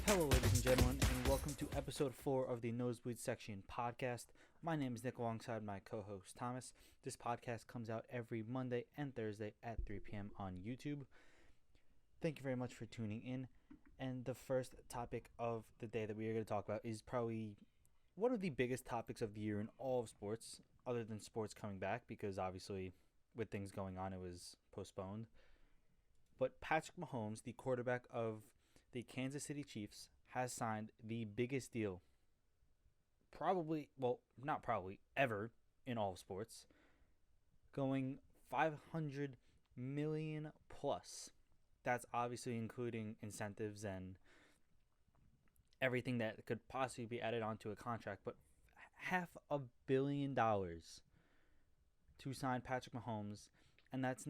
Hello, ladies and gentlemen, and welcome to episode 4 of the Nosebleeds Section podcast. My name is Nick alongside my co-host Thomas. This podcast comes out every Monday and Thursday at 3 p.m. on YouTube. Thank you very much for tuning in. And the first topic of the day that we are going to talk about is probably one of the biggest topics of the year in all of sports, other than sports coming back, because obviously with things going on, it was postponed. But Patrick Mahomes, the quarterback of the Kansas City Chiefs, has signed the biggest deal ever in all of sports, going 500 million plus. That's obviously including incentives and everything that could possibly be added onto a contract, but $500 million to sign Patrick Mahomes, and that's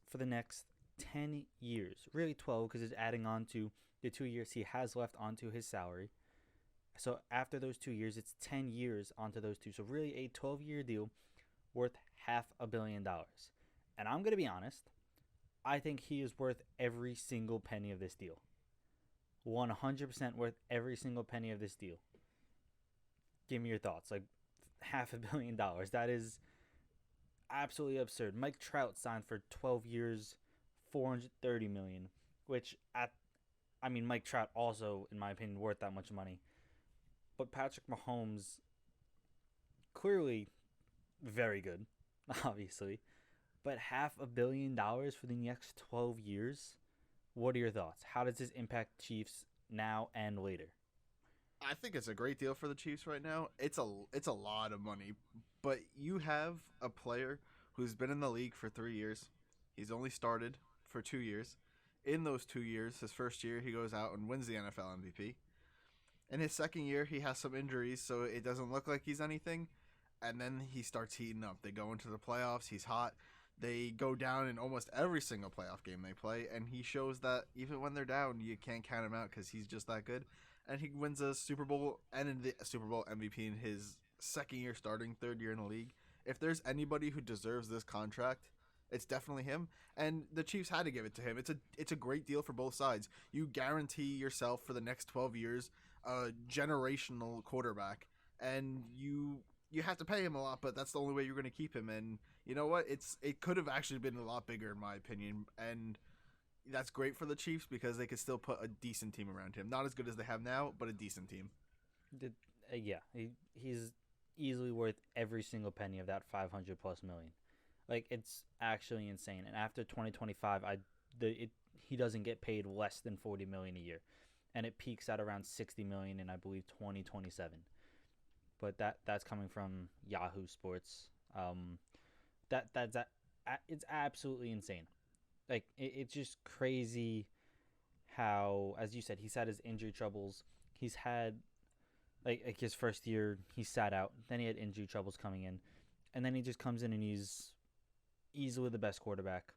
for the next 10 years, really 12, because it's adding on to the 2 years he has left onto his salary. So after those 2 years, it's 10 years onto those two. So really a 12-year deal worth $500 million. And I'm going to be honest, I think he is worth every single penny of this deal. 100% worth every single penny of this deal. Give me your thoughts. Like, $500 million. That is absolutely absurd. Mike Trout signed for 12 years, $430 million, which Mike Trout also, in my opinion, worth that much money. But Patrick Mahomes, clearly very good, obviously. But $500 million for the next 12 years? What are your thoughts? How does this impact Chiefs now and later? I think it's a great deal for the Chiefs right now. It's a lot of money, but you have a player who's been in the league for 3 years. He's only started for 2 years. In those 2 years, his first year, he goes out and wins the NFL MVP. In his second year, he has some injuries, so it doesn't look like he's anything. And then he starts heating up. They go into the playoffs. He's hot. They go down in almost every single playoff game they play, and he shows that even when they're down, you can't count him out because he's just that good. And he wins a Super Bowl and the Super Bowl MVP in his second year starting, third year in the league. If there's anybody who deserves this contract, it's definitely him. And the Chiefs had to give it to him. It's a great deal for both sides. You guarantee yourself for the next 12 years a generational quarterback, and you have to pay him a lot, but that's the only way you're going to keep him. And you know what? It could have actually been a lot bigger in my opinion, and that's great for the Chiefs because they could still put a decent team around him. Not as good as they have now, but a decent team. He's easily worth every single penny of that 500 plus million. Like, it's actually insane. And after 2025, he doesn't get paid less than 40 million a year, and it peaks at around 60 million in, I believe, 2027. But that's coming from Yahoo Sports. It's absolutely insane. Like, it's just crazy how, as you said, he's had his injury troubles. He's had like his first year he sat out. Then he had injury troubles coming in, and then he just comes in and he's easily the best quarterback.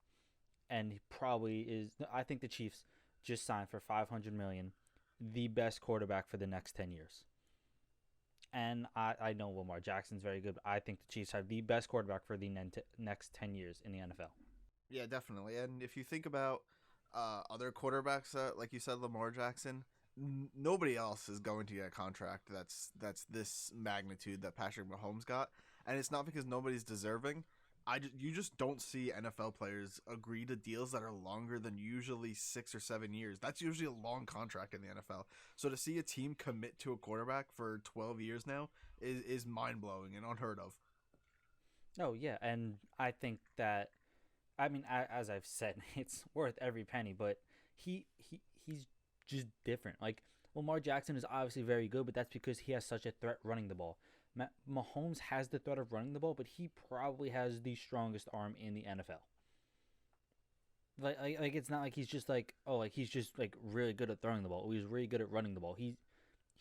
And he probably is. I think the Chiefs just signed for $500 million, the best quarterback for the next 10 years. And I know Lamar Jackson's very good, but I think the Chiefs have the best quarterback for the next 10 years in the NFL. Yeah, definitely. And if you think about other quarterbacks, like you said, Lamar Jackson, nobody else is going to get a contract that's this magnitude that Patrick Mahomes got. And it's not because nobody's deserving. You just don't see NFL players agree to deals that are longer than usually 6 or 7 years. That's usually a long contract in the NFL. So to see a team commit to a quarterback for 12 years now is mind-blowing and unheard of. Oh, yeah, and I think that, as I've said, it's worth every penny, but he's just different. Like, Lamar Jackson is obviously very good, but that's because he has such a threat running the ball. Mahomes has the threat of running the ball, but he probably has the strongest arm in the NFL. Like it's not like he's just he's just like really good at throwing the ball. He's really good at running the ball. He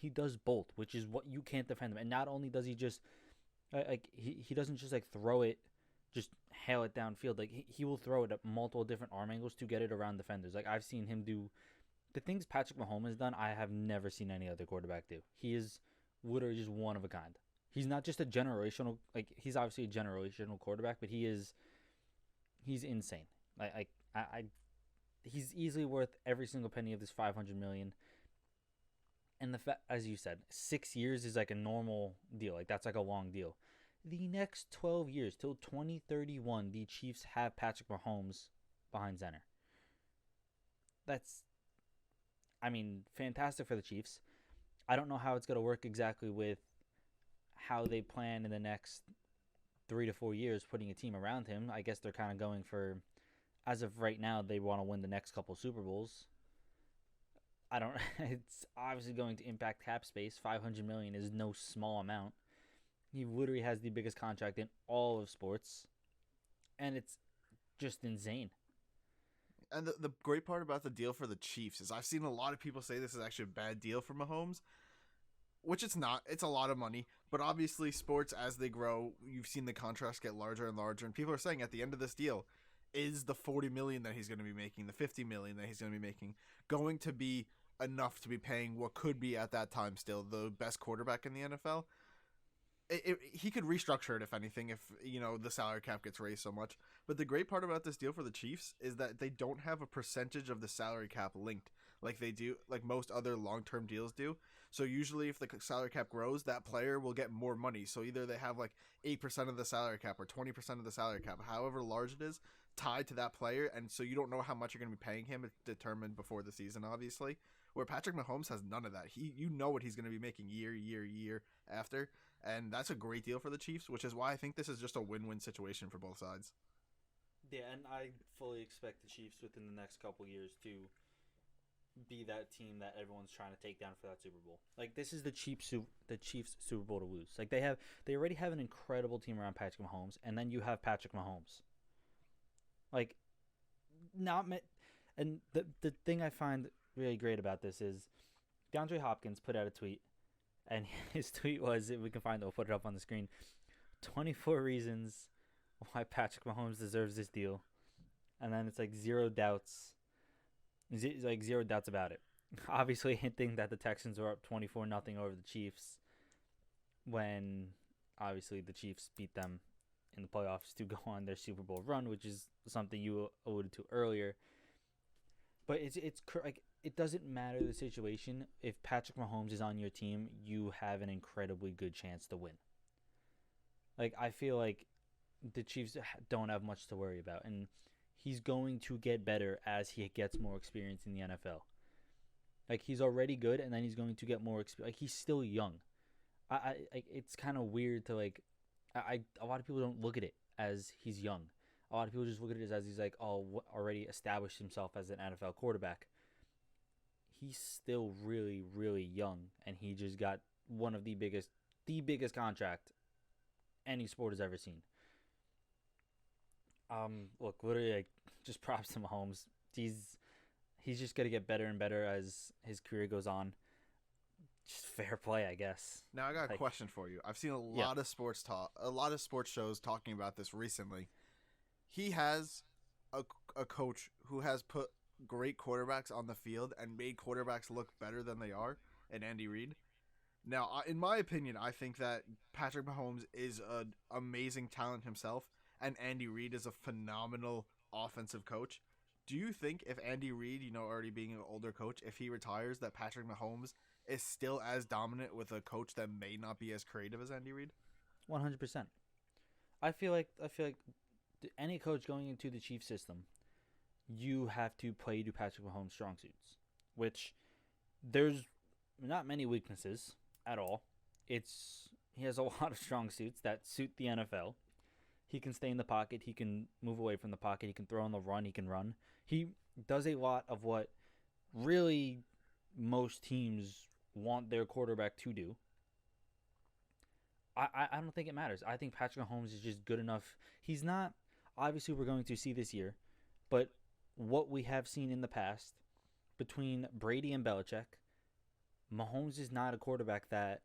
does both, which is what you can't defend him. And not only does he just he doesn't just like throw it, just hail it downfield. Like he will throw it at multiple different arm angles to get it around defenders. Like I've seen him do the things Patrick Mahomes has done. I have never seen any other quarterback do. He is literally just one of a kind. He's not just a generational, he's obviously a generational quarterback, but he's insane. He's easily worth every single penny of this $500 million. And as you said, 6 years is like a normal deal. Like that's like a long deal. The next 12 years till 2031, the Chiefs have Patrick Mahomes behind center. That's, I mean, fantastic for the Chiefs. I don't know how it's going to work exactly with how they plan in the next 3 to 4 years putting a team around him. I guess they're kind of going for, as of right now, they want to win the next couple Super Bowls. I don't. It's obviously going to impact cap space. $500 million is no small amount. He literally has the biggest contract in all of sports, and it's just insane. And the great part about the deal for the Chiefs is I've seen a lot of people say this is actually a bad deal for Mahomes, which it's not. It's a lot of money, but obviously sports as they grow, you've seen the contracts get larger and larger, and people are saying at the end of this deal, is the $40 million that he's going to be making, the $50 million that he's going to be making, going to be enough to be paying what could be at that time still the best quarterback in the NFL? He could restructure it if anything, if the salary cap gets raised so much. But the great part about this deal for the Chiefs is that they don't have a percentage of the salary cap linked like they do, like most other long-term deals do. So usually if the salary cap grows, that player will get more money. So either they have like 8% of the salary cap or 20% of the salary cap, however large it is, tied to that player. And so you don't know how much you're going to be paying him. It's determined before the season, obviously. Where Patrick Mahomes has none of that. You know what he's going to be making year after. And that's a great deal for the Chiefs, which is why I think this is just a win-win situation for both sides. Yeah, and I fully expect the Chiefs within the next couple years to be that team that everyone's trying to take down for that Super Bowl. Like this is the Chiefs Super Bowl to lose. Like they already have an incredible team around Patrick Mahomes, and then you have Patrick Mahomes. Like and the thing I find really great about this is DeAndre Hopkins put out a tweet. And his tweet was, if we can find it, we'll put it up on the screen. 24 reasons why Patrick Mahomes deserves this deal. And then it's like zero doubts. It's like zero doubts about it. Obviously hinting that the Texans were up 24-0 over the Chiefs when obviously the Chiefs beat them in the playoffs to go on their Super Bowl run, which is something you alluded to earlier. But it's like it doesn't matter the situation. If Patrick Mahomes is on your team, you have an incredibly good chance to win. Like I feel like the Chiefs don't have much to worry about, and he's going to get better as he gets more experience in the NFL. Like he's already good, and then he's going to get more experience. Like he's still young. It's kind of weird to like. A lot of people don't look at it as he's young. A lot of people just look at it as he's like, already established himself as an NFL quarterback. He's still really, really young, and he just got one of the biggest contract any sport has ever seen. Look, literally, like, just props to Mahomes. He's just gonna get better and better as his career goes on. Just fair play, I guess. Now I got a question for you. I've seen a lot of sports shows talking about this recently. He has a coach who has put great quarterbacks on the field and made quarterbacks look better than they are, in Andy Reid. Now, in my opinion, I think that Patrick Mahomes is an amazing talent himself, and Andy Reid is a phenomenal offensive coach. Do you think if Andy Reid, already being an older coach, if he retires, that Patrick Mahomes is still as dominant with a coach that may not be as creative as Andy Reid? 100%. I feel like any coach going into the Chiefs system, you have to play to Patrick Mahomes' strong suits, which there's not many weaknesses at all. He has a lot of strong suits that suit the NFL. He can stay in the pocket. He can move away from the pocket. He can throw on the run. He can run. He does a lot of what really most teams want their quarterback to do. I don't think it matters. I think Patrick Mahomes is just good enough. He's not, obviously we're going to see this year, but what we have seen in the past between Brady and Belichick, Mahomes is not a quarterback that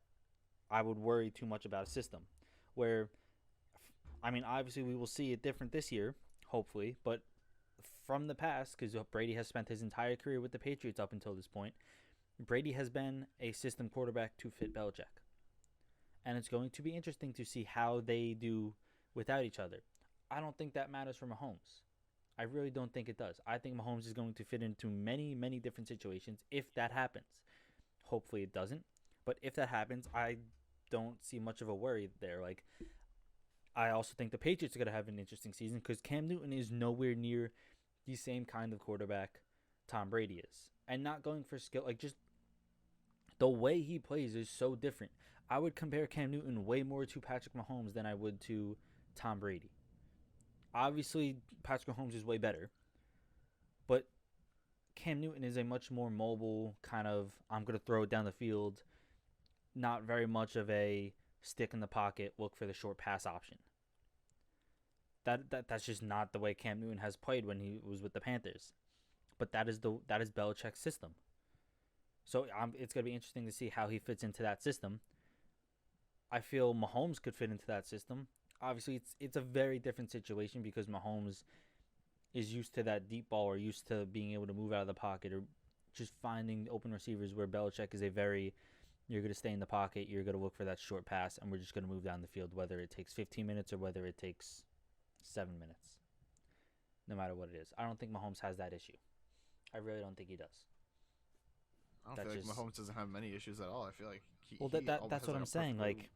I would worry too much about a system. Where, obviously we will see it different this year, hopefully, but from the past, because Brady has spent his entire career with the Patriots up until this point, Brady has been a system quarterback to fit Belichick. And it's going to be interesting to see how they do without each other. I don't think that matters for Mahomes. I really don't think it does. I think Mahomes is going to fit into many, many different situations if that happens. Hopefully it doesn't. But if that happens, I don't see much of a worry there. Like, I also think the Patriots are going to have an interesting season because Cam Newton is nowhere near the same kind of quarterback Tom Brady is. And not going for skill, like, just the way he plays is so different. I would compare Cam Newton way more to Patrick Mahomes than I would to Tom Brady. Obviously, Patrick Mahomes is way better, but Cam Newton is a much more mobile kind of, I'm going to throw it down the field, not very much of a stick in the pocket, look for the short pass option. That's just not the way Cam Newton has played when he was with the Panthers. But that is Belichick's system. So it's going to be interesting to see how he fits into that system. I feel Mahomes could fit into that system. Obviously, it's a very different situation because Mahomes is used to that deep ball or used to being able to move out of the pocket or just finding open receivers, where Belichick is a very, you're going to stay in the pocket, you're going to look for that short pass, and we're just going to move down the field, whether it takes 15 minutes or whether it takes 7 minutes, no matter what it is. I don't think Mahomes has that issue. I really don't think he does. I don't feel like Mahomes doesn't have many issues at all. I feel like that's what I'm saying. Like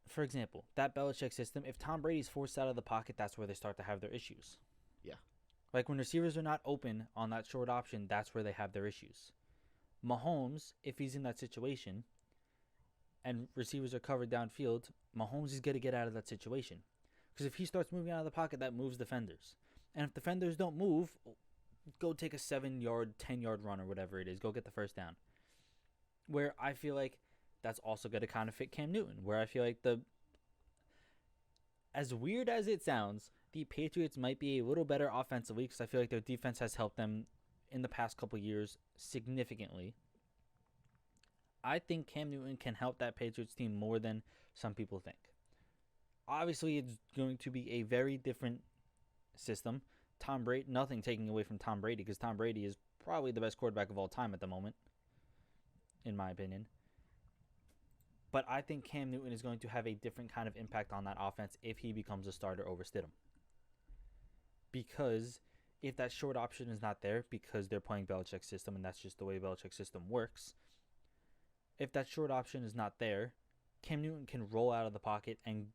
for example, that Belichick system, if Tom Brady's forced out of the pocket, that's where they start to have their issues. Yeah. Like when receivers are not open on that short option, that's where they have their issues. Mahomes, if he's in that situation and receivers are covered downfield, Mahomes is going to get out of that situation. Because if he starts moving out of the pocket, that moves defenders. And if defenders don't move, go take a 7-yard, 10-yard run or whatever it is. Go get the first down. Where I feel like that's also going to kind of fit Cam Newton. Where I feel like as weird as it sounds, the Patriots might be a little better offensively because I feel like their defense has helped them in the past couple years significantly. I think Cam Newton can help that Patriots team more than some people think. Obviously, it's going to be a very different system. Tom Brady, nothing taking away from Tom Brady because Tom Brady is probably the best quarterback of all time at the moment, in my opinion. But I think Cam Newton is going to have a different kind of impact on that offense if he becomes a starter over Stidham. Because if that short option is not there, because they're playing Belichick's system and that's just the way Belichick's system works, if that short option is not there, Cam Newton can roll out of the pocket and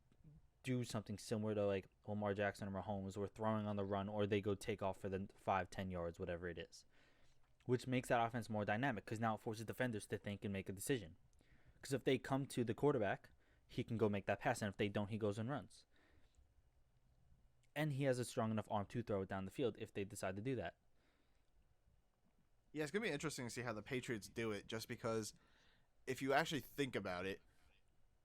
do something similar to like Lamar Jackson or Mahomes, or throwing on the run, or they go take off for the 5-10 yards, whatever it is, which makes that offense more dynamic because now it forces defenders to think and make a decision. Because if they come to the quarterback, he can go make that pass, and if they don't, he goes and runs. And he has a strong enough arm to throw it down the field if they decide to do that. Yeah, it's going to be interesting to see how the Patriots do it, just because if you actually think about it,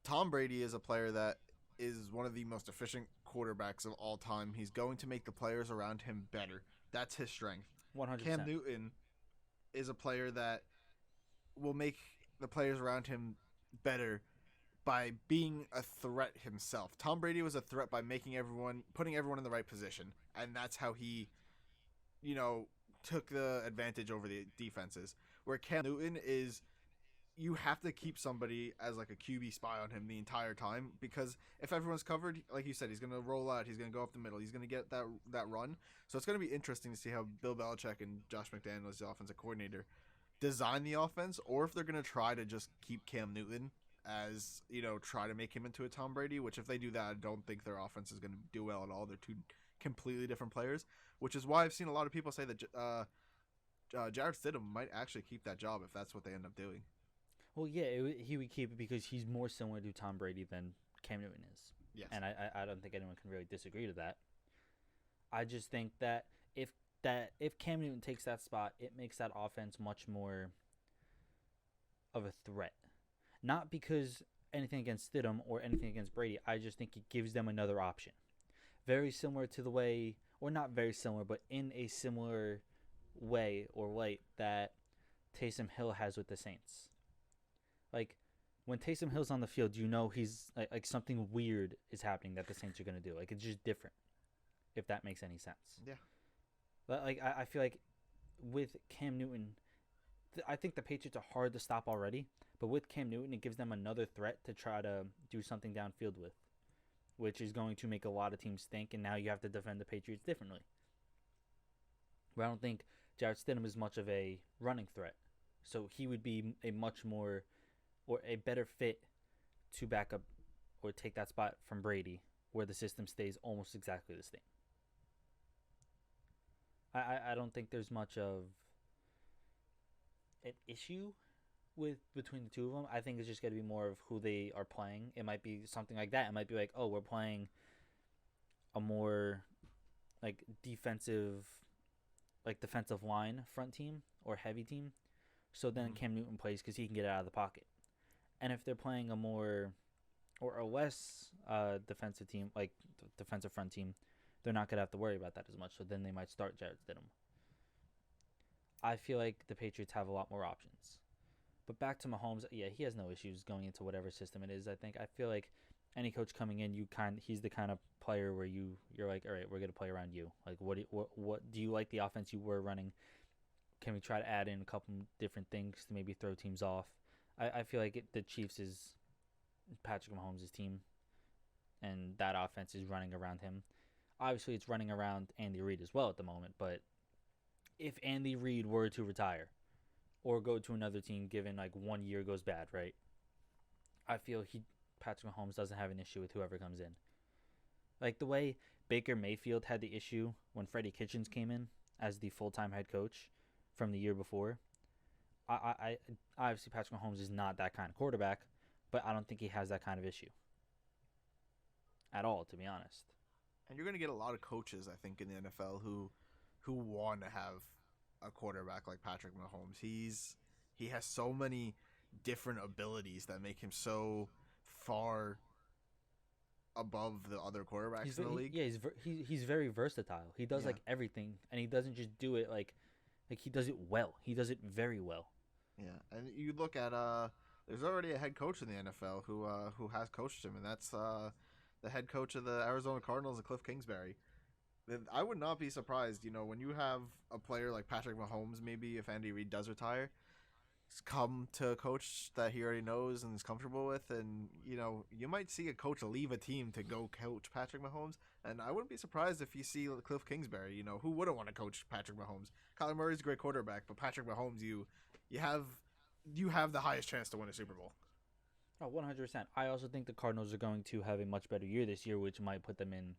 Tom Brady is a player that is one of the most efficient quarterbacks of all time. He's going to make the players around him better. That's his strength. 100%. Cam Newton is a player that will make the players around him better by being a threat himself. Tom Brady was a threat by putting everyone in the right position, and that's how he, took the advantage over the defenses. Where Cam Newton is, you have to keep somebody as like a QB spy on him the entire time, because if everyone's covered, like you said, he's going to roll out, he's going to go up the middle, he's going to get that run. So it's going to be interesting to see how Bill Belichick and Josh McDaniels, the offensive coordinator, design the offense, or if they're going to try to just keep Cam Newton as, try to make him into a Tom Brady, which if they do that, I don't think their offense is going to do well at all. They're two completely different players, which is why I've seen a lot of people say that Jarrett Stidham might actually keep that job if that's what they end up doing. Well, yeah, he would keep it because he's more similar to Tom Brady than Cam Newton is. Yes. And I don't think anyone can really disagree to that. I just think that if Cam Newton takes that spot, it makes that offense much more of a threat. Not because anything against Stidham or anything against Brady. I just think it gives them another option. Very similar to the way, or not very similar, but in a similar way or light that Taysom Hill has with the Saints. Like, when Taysom Hill's on the field, he's like something weird is happening that the Saints are going to do. Like, it's just different, if that makes any sense. Yeah. But, like, I feel like with Cam Newton, I think the Patriots are hard to stop already. But with Cam Newton, it gives them another threat to try to do something downfield with, which is going to make a lot of teams think, and now you have to defend the Patriots differently. But I don't think Jarrett Stidham is much of a running threat. So he would be a much more or a better fit to back up or take that spot from Brady, where the system stays almost exactly the same. I don't think there's much of an issue with between the two of them. I think it's just going to be more of who they are playing. It might be something like that. It might be like, oh, we're playing a more like defensive line front team or heavy team. So then Mm-hmm. Cam Newton plays because he can get out of the pocket. And if they're playing a more or a less defensive team, like defensive front team, they're not gonna have to worry about that as much. So then they might start Jared Stidham. I feel like the Patriots have a lot more options. But back to Mahomes, yeah, he has no issues going into whatever system it is. I feel like any coach coming in, he's the kind of player where you're like, all right, we're gonna play around you. Like, what do you like the offense you were running? Can we try to add in a couple different things to maybe throw teams off? I feel like the Chiefs is Patrick Mahomes' team, and that offense is running around him. Obviously, it's running around Andy Reid as well at the moment. But if Andy Reid were to retire or go to another team, given like 1 year goes bad, right? I feel Patrick Mahomes doesn't have an issue with whoever comes in. Like the way Baker Mayfield had the issue when Freddie Kitchens came in as the full-time head coach from the year before. I obviously Patrick Mahomes is not that kind of quarterback, but I don't think he has that kind of issue at all, to be honest. And you're going to get a lot of coaches, I think, in the NFL who want to have a quarterback like Patrick Mahomes. He has so many different abilities that make him so far above the other quarterbacks in the league. Yeah, he's very versatile. He does Yeah, like everything, and he doesn't just do it like he does it well. He does it very well. yeah. And you look at there's already a head coach in the NFL who has coached him, and that's the head coach of the Arizona Cardinals, Cliff Kingsbury. I would not be surprised, when you have a player like Patrick Mahomes, maybe if Andy Reid does retire, come to a coach that he already knows and is comfortable with, and you might see a coach leave a team to go coach Patrick Mahomes, and I wouldn't be surprised if you see Cliff Kingsbury. Who wouldn't want to coach Patrick Mahomes? Kyler Murray's a great quarterback, but Patrick Mahomes, you have the highest chance to win a Super Bowl. Oh, 100%. I also think the Cardinals are going to have a much better year this year, which might put them in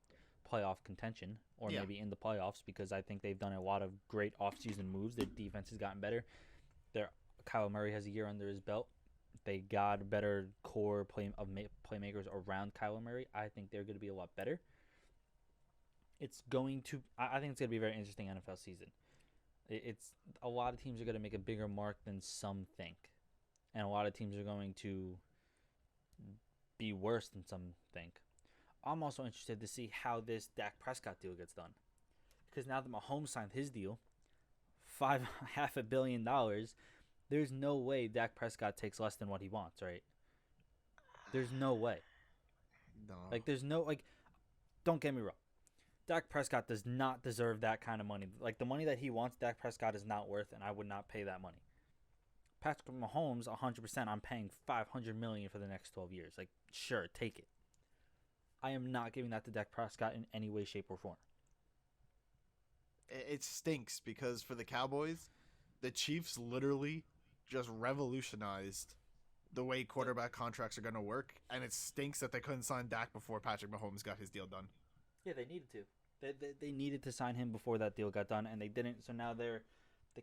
playoff contention or Yeah, maybe in the playoffs because I think they've done a lot of great offseason moves. Their defense has gotten better. Their Kyle Murray has a year under his belt. They got a better core playmakers around Kyle Murray. I think they're going to be a lot better. I think it's going to be a very interesting NFL season. It's a lot of teams are going to make a bigger mark than some think, and a lot of teams are going to be worse than some think. I'm also interested to see how this Dak Prescott deal gets done, because now that Mahomes signed his deal, $5.5 billion, there's no way Dak Prescott takes less than what he wants, right? There's no way. no, Like, there's no like. Don't get me wrong. Dak Prescott does not deserve that kind of money. Like the money that he wants, Dak Prescott is not worth, and I would not pay that money. Patrick Mahomes, 100%. I'm paying $500 million for the next 12 years. Like, sure, take it. I am not giving that to Dak Prescott in any way, shape, or form. it stinks because for the Cowboys, the Chiefs literally just revolutionized the way quarterback contracts are going to work, and it stinks that they couldn't sign Dak before Patrick Mahomes got his deal done. Yeah, they needed to. They needed to sign him before that deal got done, and they didn't. So now the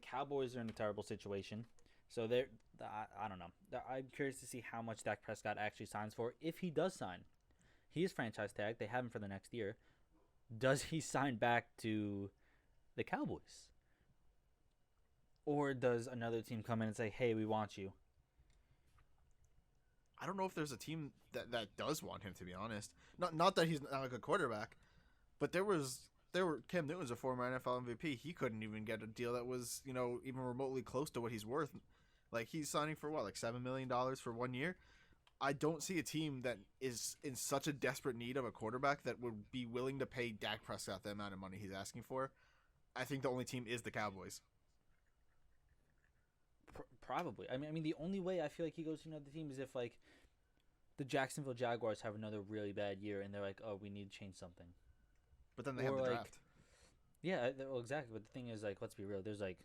Cowboys are in a terrible situation. So I don't know. I'm curious to see how much Dak Prescott actually signs for. If he does sign, he is franchise tag. They have him for the next year. Does he sign back to the Cowboys, or does another team come in and say, "Hey, we want you"? I don't know if there's a team that does want him, to be honest. Not that he's not a good quarterback, but Cam Newton's a former NFL MVP. He couldn't even get a deal that was even remotely close to what he's worth. Like he's signing for what, like $7 million for 1 year. I don't see a team that is in such a desperate need of a quarterback that would be willing to pay Dak Prescott the amount of money he's asking for. I think the only team is the Cowboys. Probably. I mean, the only way I feel like he goes to another team is if like the Jacksonville Jaguars have another really bad year and they're like, "Oh, we need to change something." But then they have the Or like, draft. yeah, well, exactly. But the thing is, like, let's be real. There's like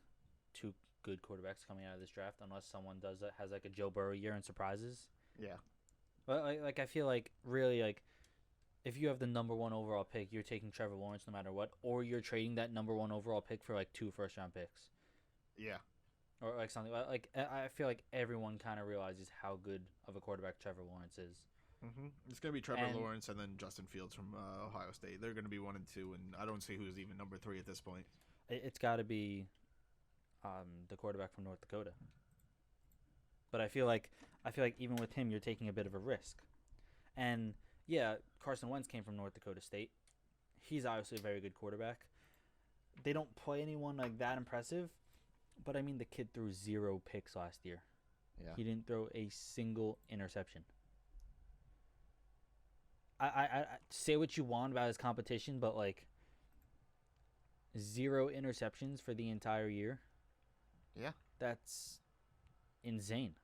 two good quarterbacks coming out of this draft, unless someone has like a Joe Burrow year and surprises. Yeah. But like I feel like really like if you have the number one overall pick, you're taking Trevor Lawrence no matter what, or you're trading that number one overall pick for like 2 first-round picks, Yeah. or like something like I feel like everyone kind of realizes how good of a quarterback Trevor Lawrence is. It's going to be Trevor And Lawrence and then Justin Fields from Ohio State. They're going to be 1 and 2, and I don't see who's even number 3 at this point. it's got to be the quarterback from North Dakota. But I feel like even with him, you're taking a bit of a risk. And yeah, Carson Wentz came from North Dakota State. He's obviously a very good quarterback. They don't play anyone like that impressive, but I mean the kid threw 0 picks last year. Yeah. He didn't throw a single interception. I say what you want about his competition, but like 0 interceptions for the entire year. Yeah. That's insane.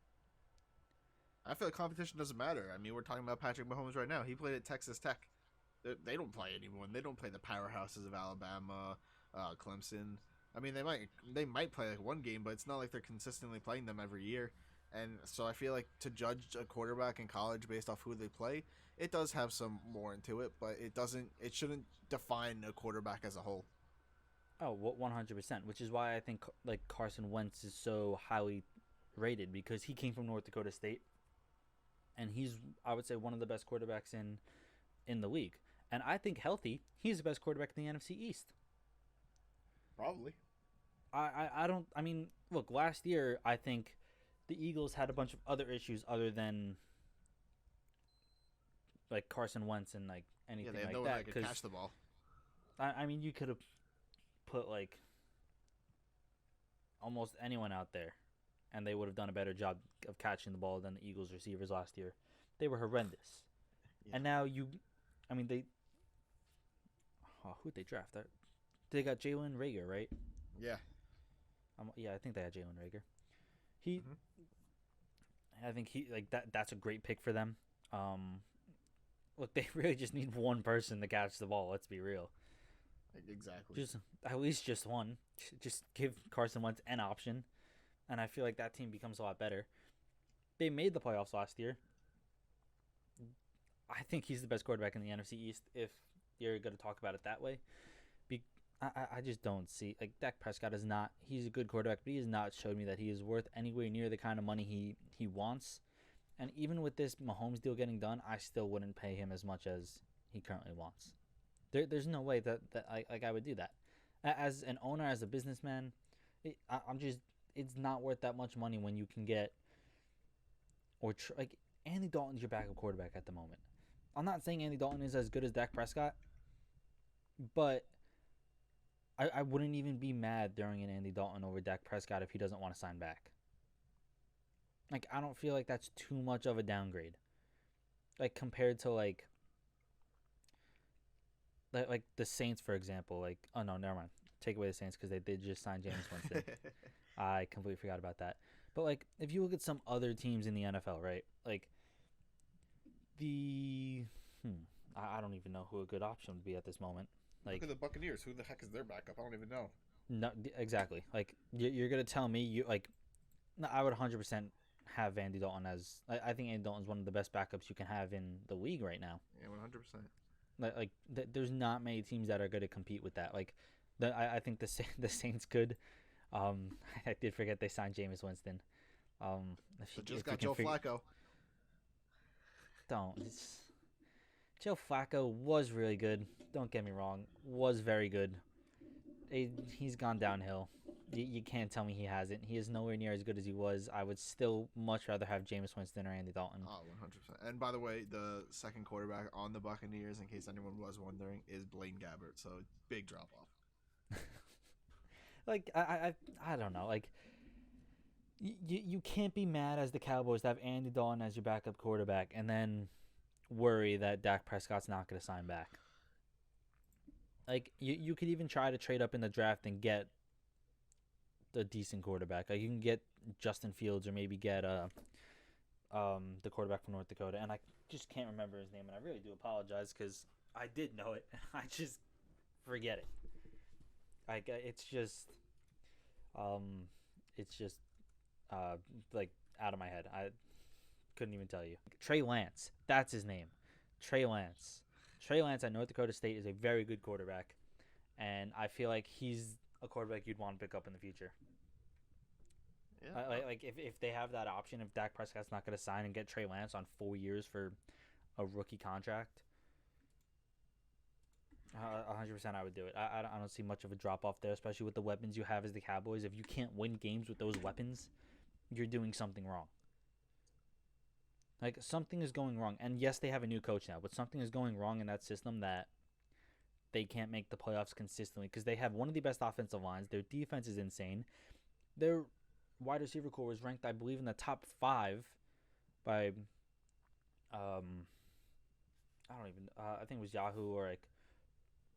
I feel like competition doesn't matter. I mean, we're talking about Patrick Mahomes right now. He played at Texas Tech. They don't play anyone. They don't play the powerhouses of Alabama, Clemson. I mean, they might play like one game, but it's not like they're consistently playing them every year. And so I feel like to judge a quarterback in college based off who they play, it does have some more into it, but it shouldn't define a quarterback as a whole. Oh, 100%, which is why I think like Carson Wentz is so highly rated because he came from North Dakota State, and he's I would say one of the best quarterbacks in the league. And I think healthy, he's the best quarterback in the NFC East. Probably. I don't. I mean, look, last year I think the Eagles had a bunch of other issues other than like Carson Wentz and like anything Yeah, they had like no one that. that could catch the ball. I mean, you could have put like almost anyone out there, and they would have done a better job of catching the ball than the Eagles receivers last year. They were horrendous. Yeah. And now who'd they draft? They got Jalen Reagor, right? Yeah. Yeah, I think they had Jalen Reagor. I think he like that. That's a great pick for them. Look, they really just need one person to catch the ball. Let's be real. Exactly. Just at least just one. Just give Carson Wentz an option, and I feel like that team becomes a lot better. They made the playoffs last year. I think he's the best quarterback in the NFC East if you're going to talk about it that way. I just don't see like Dak Prescott is not. He's a good quarterback, but he has not showed me that he is worth anywhere near the kind of money he wants. And even with this Mahomes deal getting done, I still wouldn't pay him as much as he currently wants. There's no way that I would do that. As an owner, as a businessman, it's not worth that much money when you can get like Andy Dalton's your backup quarterback at the moment. I'm not saying Andy Dalton is as good as Dak Prescott, but I wouldn't even be mad throwing in Andy Dalton over Dak Prescott if he doesn't want to sign back. Like, I don't feel like that's too much of a downgrade. Like, compared to, like the Saints, for example. Like, oh, no, never mind. Take away the Saints because they did just sign Jameis Winston. I completely forgot about that. But, like, if you look at some other teams in the NFL, right? Like, I don't even know who a good option would be at this moment. Like, look at the Buccaneers. Who the heck is their backup? I don't even know. No, exactly. Like you're gonna tell me I would 100% have Andy Dalton as. I think Andy Dalton is one of the best backups you can have in the league right now. Yeah, 100%. There's not many teams that are going to compete with that. Like, I think the Saints could. I did forget they signed Jameis Winston. So just got Joe Flacco. Joe Flacco was really good. Don't get me wrong. Was very good. He's gone downhill. You can't tell me he hasn't. He is nowhere near as good as he was. I would still much rather have Jameis Winston or Andy Dalton. Oh, 100%. And by the way, the second quarterback on the Buccaneers, in case anyone was wondering, is Blaine Gabbert. So big drop off. I don't know. Like, you can't be mad as the Cowboys to have Andy Dalton as your backup quarterback and then worry that Dak Prescott's not going to sign back. Like, you could even try to trade up in the draft and get the decent quarterback. Like, you can get Justin Fields or maybe get the quarterback from North Dakota. And I just can't remember his name, and I really do apologize because I did know it. I just forget it. Like, it's just It's just uh, like out of my head. I couldn't even tell you. Trey Lance, that's his name. Trey Lance. Trey Lance at North Dakota State is a very good quarterback, and I feel like he's a quarterback you'd want to pick up in the future. Yeah. Like if they have that option, if Dak Prescott's not going to sign and get Trey Lance on 4 years for a rookie contract, 100% I would do it. I don't see much of a drop off there, especially with the weapons you have as the Cowboys. If you can't win games with those weapons, you're doing something wrong. Like something is going wrong. And yes, they have a new coach now, but something is going wrong in that system that they can't make the playoffs consistently because they have one of the best offensive lines. Their defense is insane. Their wide receiver core was ranked, I believe, in the top 5 by I don't even I think it was Yahoo or like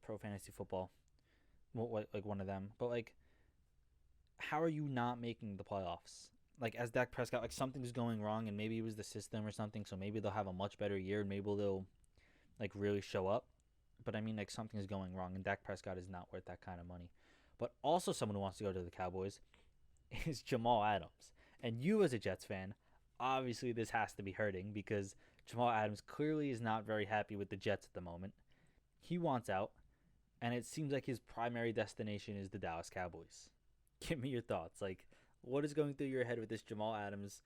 Pro Fantasy Football, like one of them. But like, how are you not making the playoffs? Like as Dak Prescott, like something's going wrong, and maybe it was the system or something. So maybe they'll have a much better year, and maybe they'll like really show up. But I mean, like something's going wrong, and Dak Prescott is not worth that kind of money. But also, someone who wants to go to the Cowboys is Jamal Adams. And you, as a Jets fan, obviously this has to be hurting because Jamal Adams clearly is not very happy with the Jets at the moment. He wants out, and it seems like his primary destination is the Dallas Cowboys. Give me your thoughts. Like, what is going through your head with this Jamal Adams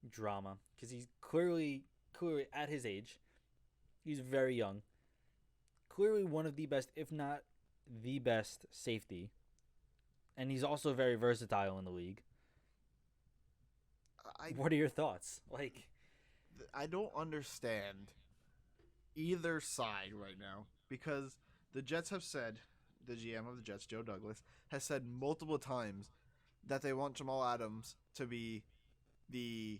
drama? Because he's clearly at his age, he's very young. Clearly one of the best, if not the best, safety. And he's also very versatile in the league. I What are your thoughts? Like, I don't understand either side right now because the Jets have said, the GM of the Jets, Joe Douglas, has said multiple times that they want Jamal Adams to be they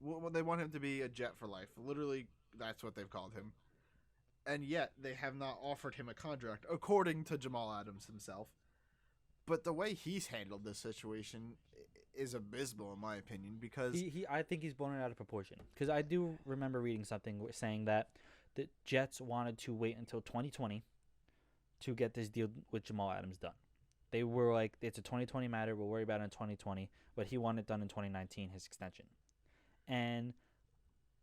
want him to be a Jet for life. Literally, that's what they've called him. And yet, they have not offered him a contract, according to Jamal Adams himself. But the way he's handled this situation is abysmal, in my opinion, because I think he's blown it out of proportion. Because I do remember reading something saying that the Jets wanted to wait until 2020 to get this deal with Jamal Adams done. They were like, it's a 2020 matter. We'll worry about it in 2020. But he wanted it done in 2019, his extension. And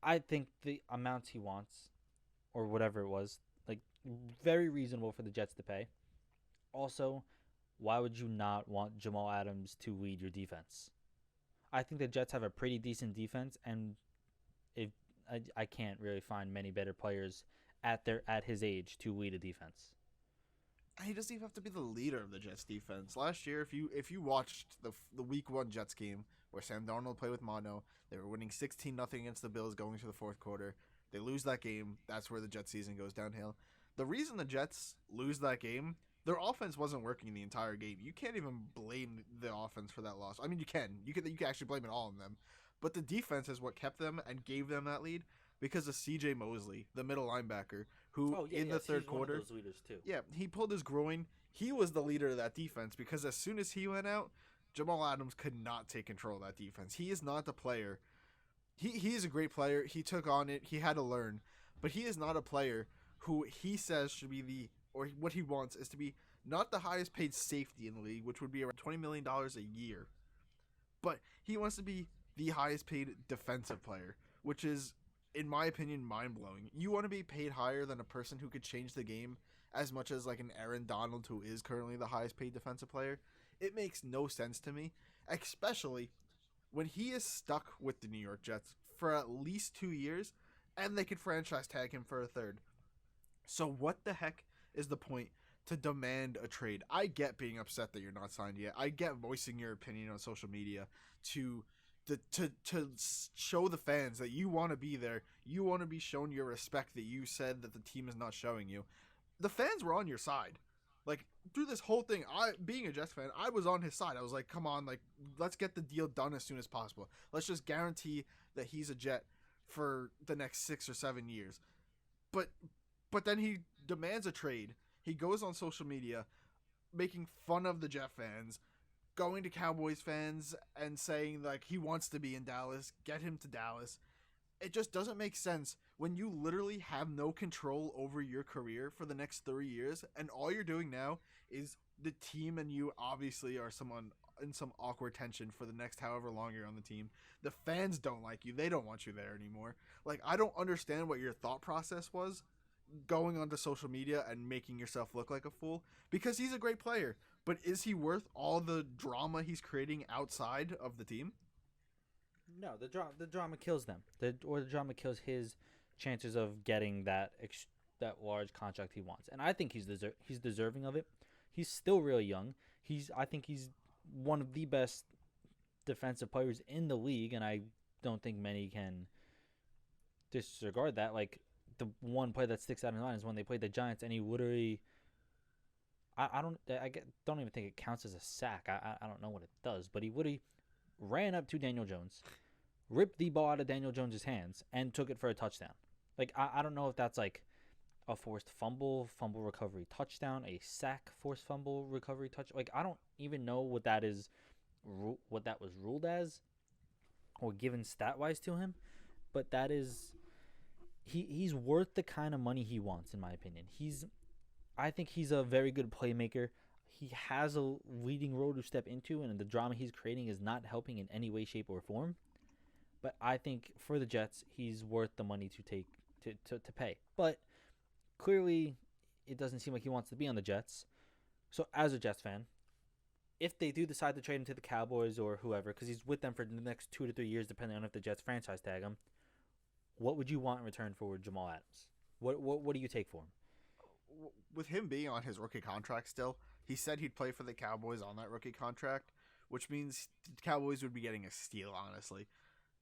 I think the amounts he wants, or whatever it was, like very reasonable for the Jets to pay. Also, why would you not want Jamal Adams to lead your defense? I think the Jets have a pretty decent defense, and if I can't really find many better players at his age to lead a defense. he doesn't even have to be the leader of the Jets defense. Last year, if you watched the Week 1 Jets game where Sam Darnold played with Mono, they were winning 16-0 against the Bills going to the fourth quarter. They lose that game. That's where the Jets season goes downhill. The reason the Jets lose that game, their offense wasn't working the entire game. You can't even blame the offense for that loss. I mean, you can. You can actually blame it all on them. But the defense is what kept them and gave them that lead because of C.J. Mosley, the middle linebacker, who in the third quarter, one of those leaders too. yeah, he pulled his groin. He was the leader of that defense because as soon as he went out, Jamal Adams could not take control of that defense. He is not the player. He is a great player. He took on it. He had to learn. But he is not a player who he says should be or what he wants is to be not the highest paid safety in the league, which would be around $20 million a year. But he wants to be the highest paid defensive player, which is, in my opinion, mind-blowing. You want to be paid higher than a person who could change the game as much as like an Aaron Donald, who is currently the highest paid defensive player. It makes no sense to me, especially when he is stuck with the New York Jets for at least 2 years, and they could franchise tag him for a third. So what the heck is the point to demand a trade? I get being upset that you're not signed yet. I get voicing your opinion on social media to show the fans that you want to be there. You want to be shown your respect that you said that the team is not showing you. The fans were on your side. Like, through this whole thing, being a Jets fan, I was on his side. I was like, come on, like, let's get the deal done as soon as possible. Let's just guarantee that he's a Jet for the next 6 or 7 years. But then he demands a trade. He goes on social media making fun of the Jet fans, going to Cowboys fans and saying, like, he wants to be in Dallas, get him to Dallas. It just doesn't make sense when you literally have no control over your career for the next 3 years, and all you're doing now is the team and you obviously are someone in some awkward tension for the next however long you're on the team. The fans don't like you; they don't want you there anymore. Like, I don't understand what your thought process was going onto social media and making yourself look like a fool, because he's a great player. But is he worth all the drama he's creating outside of the team? No, the drama kills them. The drama kills his chances of getting that large contract he wants. And I think he's deserving of it. He's still really young. I think he's one of the best defensive players in the league, and I don't think many can disregard that. Like, the one play that sticks out in mind is when they played the Giants, and he literally, don't even think it counts as a sack. I don't know what it does, but he literally ran up to Daniel Jones, ripped the ball out of Daniel Jones's hands, and took it for a touchdown. Like, I don't know if that's like a forced fumble recovery touchdown, a sack, forced fumble recovery touch. Like, I don't even know what that is, what that was ruled as, or given stat wise to him. But that is, he's worth the kind of money he wants, in my opinion. I think he's a very good playmaker. He has a leading role to step into, and the drama he's creating is not helping in any way, shape, or form. But I think for the Jets, he's worth the money to take to pay. But clearly, it doesn't seem like he wants to be on the Jets. So as a Jets fan, if they do decide to trade him to the Cowboys or whoever, because he's with them for the next 2 to 3 years, depending on if the Jets franchise tag him, what would you want in return for Jamal Adams? What do you take for him? With him being on his rookie contract still, he said he'd play for the Cowboys on that rookie contract, which means the Cowboys would be getting a steal, honestly.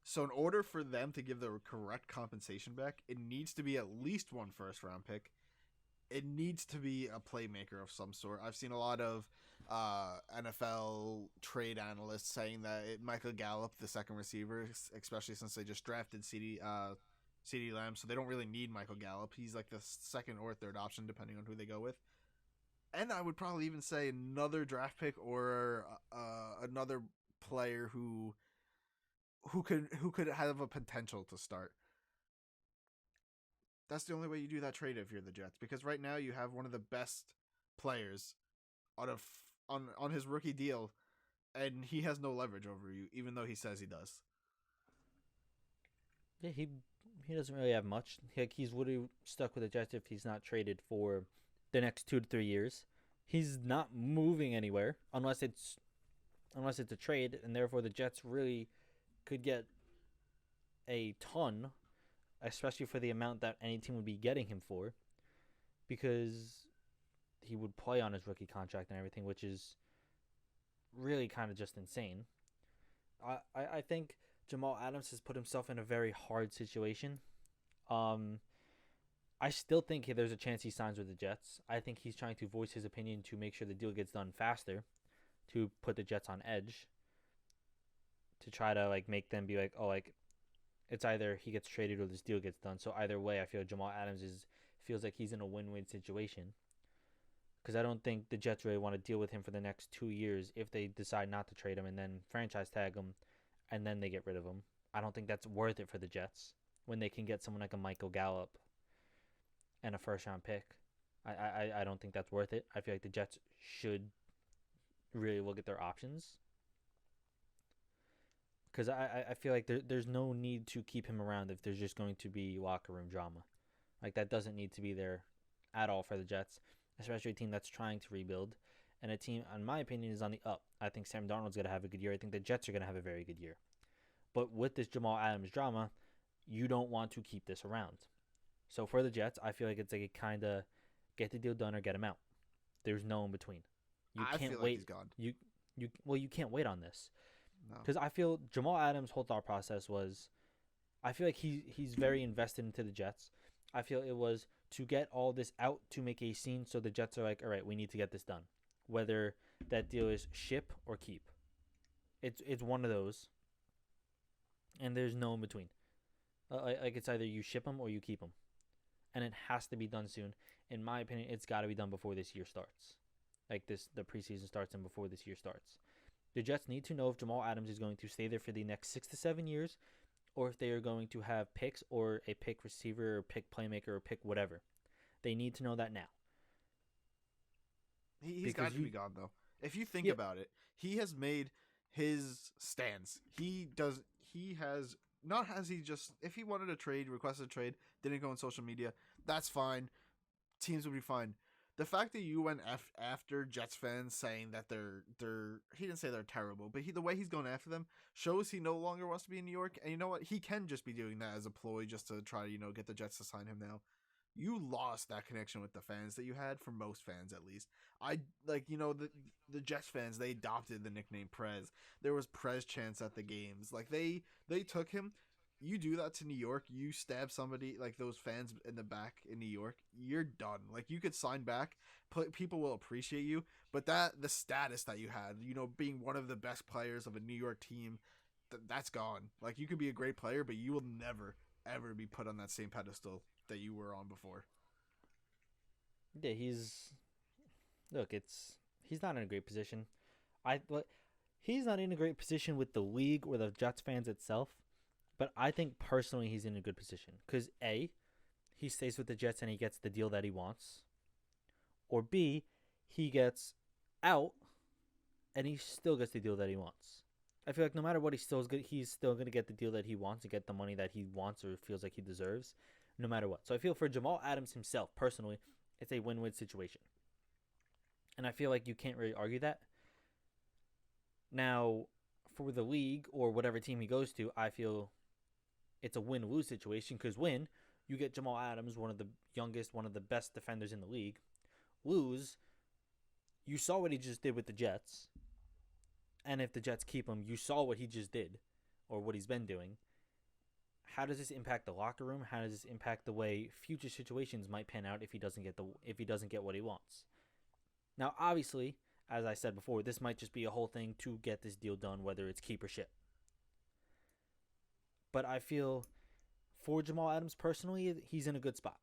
So in order for them to give the correct compensation back, it needs to be at least one first round pick. It needs to be a playmaker of some sort. I've seen a lot of NFL trade analysts saying that Michael Gallup, the second receiver, especially since they just drafted CeeDee Lamb, so they don't really need Michael Gallup. He's like the second or third option, depending on who they go with. And I would probably even say another draft pick or another player who could have a potential to start. That's the only way you do that trade if you're the Jets, because right now you have one of the best players on his rookie deal, and he has no leverage over you, even though he says he does. Yeah, he doesn't really have much. He's literally stuck with the Jets if he's not traded for the next 2 to 3 years. He's not moving anywhere unless it's a trade, and therefore the Jets really could get a ton, especially for the amount that any team would be getting him for, because he would play on his rookie contract and everything, which is really kind of just insane. I think Jamal Adams has put himself in a very hard situation. I still think there's a chance he signs with the Jets. I think he's trying to voice his opinion to make sure the deal gets done faster, to put the Jets on edge, to try to like make them be like, oh, like it's either he gets traded or this deal gets done. So either way, I feel Jamal Adams feels like he's in a win-win situation, because I don't think the Jets really want to deal with him for the next 2 years if they decide not to trade him and then franchise tag him and then they get rid of him. I don't think that's worth it for the Jets when they can get someone like a Michael Gallup and a first-round pick. I don't think that's worth it. I feel like the Jets should really look at their options, because I feel like there's no need to keep him around if there's just going to be locker room drama. Like, that doesn't need to be there at all for the Jets, especially a team that's trying to rebuild, and a team, in my opinion, is on the up. I think Sam Darnold's going to have a good year. I think the Jets are going to have a very good year. But with this Jamal Adams drama, you don't want to keep this around. So for the Jets, I feel like it's like a kind of get the deal done or get him out. There's no in between. You I can't feel wait. like he's gone. You can't wait on this, No. because I feel Jamal Adams' whole thought process was, I feel like he's very invested into the Jets. I feel it was to get all this out to make a scene, so the Jets are like, all right, we need to get this done, whether that deal is ship or keep. It's one of those, and there's no in between. Like, it's either you ship them or you keep them, and it has to be done soon. In my opinion, it's got to be done before this year starts. Like, the preseason starts and before this year starts. The Jets need to know if Jamal Adams is going to stay there for the next 6 to 7 years, or if they are going to have picks or a pick receiver or pick playmaker or pick whatever. They need to know that now. He's got to be gone, though. If you think Yeah, about it, he has made his stance. He does. He has not has he just if he wanted a trade, requested a trade, didn't go on social media. That's fine. Teams would be fine. The fact that you went after Jets fans saying that they're he didn't say they're terrible, but the way he's going after them shows he no longer wants to be in New York. And you know what? He can just be doing that as a ploy just to try to get the Jets to sign him now. You lost that connection with the fans that you had, for most fans at least. I like the Jets fans, they adopted the nickname Prez. There was Prez chants at the games. Like they took him. You do that to New York, you stab somebody like those fans in the back in New York, you're done. Like you could sign back, people will appreciate you, but the status that you had, being one of the best players of a New York team, that's gone. Like you could be a great player, but you will never ever be put on that same pedestal that you were on before. yeah. He's not in a great position. I but he's not in a great position with the league or the Jets fans itself. But I think personally he's in a good position because A, he stays with the Jets and he gets the deal that he wants, or B, he gets out and he still gets the deal that he wants. I feel like no matter what, he's still gonna get the deal that he wants and get the money that he wants or feels like he deserves, no matter what. So I feel for Jamal Adams himself personally, it's a win-win situation, and I feel like you can't really argue that. Now, for the league or whatever team he goes to, I feel it's a win-lose situation because win, you get Jamal Adams, one of the youngest, one of the best defenders in the league. Lose, you saw what he just did with the Jets. And if the Jets keep him, you saw what he just did or what he's been doing. How does this impact the locker room? How does this impact the way future situations might pan out if he doesn't get what he wants? Now, obviously, as I said before, this might just be a whole thing to get this deal done, whether it's keep or ship. But I feel for Jamal Adams personally, he's in a good spot.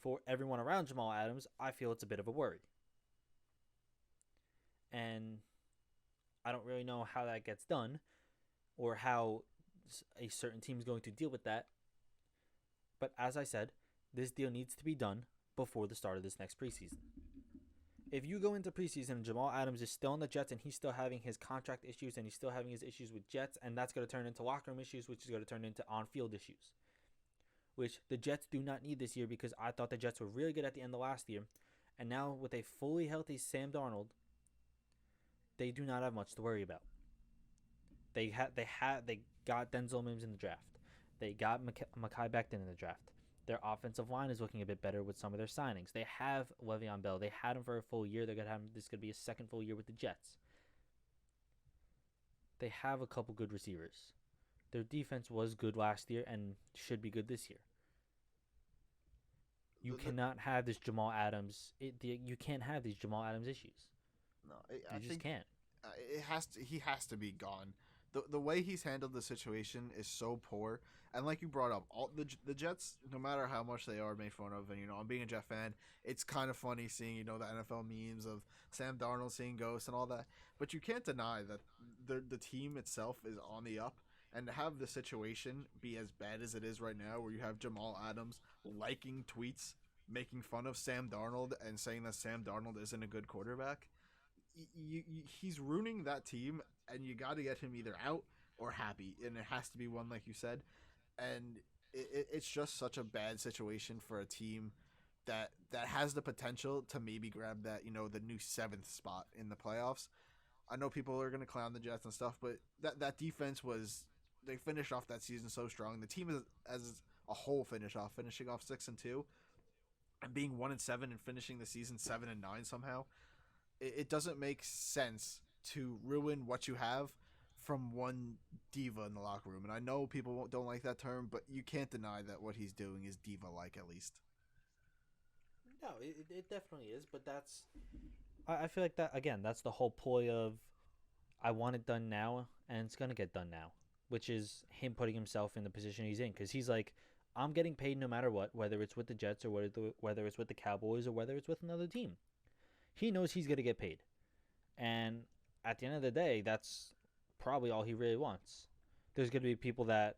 For everyone around Jamal Adams, I feel it's a bit of a worry. And I don't really know how that gets done or how a certain team is going to deal with that. But as I said, this deal needs to be done before the start of this next preseason. If you go into preseason and Jamal Adams is still on the Jets and he's still having his contract issues and he's still having his issues with Jets, and that's going to turn into locker room issues, which is going to turn into on-field issues, which the Jets do not need this year because I thought the Jets were really good at the end of last year. And now with a fully healthy Sam Darnold, they do not have much to worry about. They got Denzel Mims in the draft. They got Mekhi Becton in the draft. Their offensive line is looking a bit better with some of their signings. They have Le'Veon Bell. They had him for a full year. They're gonna have him. This could be a second full year with the Jets. They have a couple good receivers. Their defense was good last year and should be good this year. You cannot have this Jamal Adams. You can't have these Jamal Adams issues. No, You just can't. it has to. He has to be gone. The way he's handled the situation is so poor. And like you brought up, all the Jets, no matter how much they are made fun of, and I'm being a Jet fan, it's kind of funny seeing the NFL memes of Sam Darnold seeing ghosts and all that. But you can't deny that the team itself is on the up. And to have the situation be as bad as it is right now, where you have Jamal Adams liking tweets making fun of Sam Darnold and saying that Sam Darnold isn't a good quarterback, he's ruining that team, and you got to get him either out or happy, and it has to be one, like you said. And it's just such a bad situation for a team that has the potential to maybe grab that the new seventh spot in the playoffs. I know people are going to clown the Jets and stuff, but that defense was they finished off that season so strong. The team is as a whole finishing off 6-2, and being 1-7 and finishing the season 7-9 somehow. It doesn't make sense to ruin what you have from one diva in the locker room. And I know people don't like that term, but you can't deny that what he's doing is diva-like, at least. No, it definitely is. But I feel like that again. That's the whole ploy of I want it done now, and it's gonna get done now, which is him putting himself in the position he's in because he's like, I'm getting paid no matter what, whether it's with the Jets or whether it's with the Cowboys or whether it's with another team. He knows he's gonna get paid, and at the end of the day, that's probably all he really wants. There's gonna be people that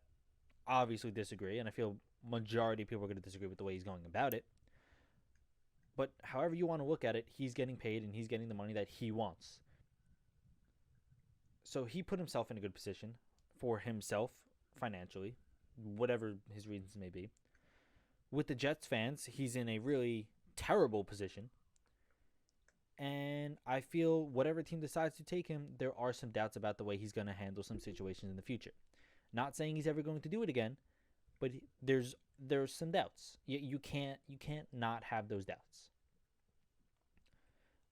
obviously disagree, and I feel majority of people are gonna disagree with the way he's going about it. But however you want to look at it, he's getting paid and he's getting the money that he wants. So he put himself in a good position for himself financially, whatever his reasons may be. With the Jets fans, he's in a really terrible position. And I feel whatever team decides to take him, there are some doubts about the way he's going to handle some situations in the future. Not saying he's ever going to do it again, but there's some doubts. You can't not have those doubts.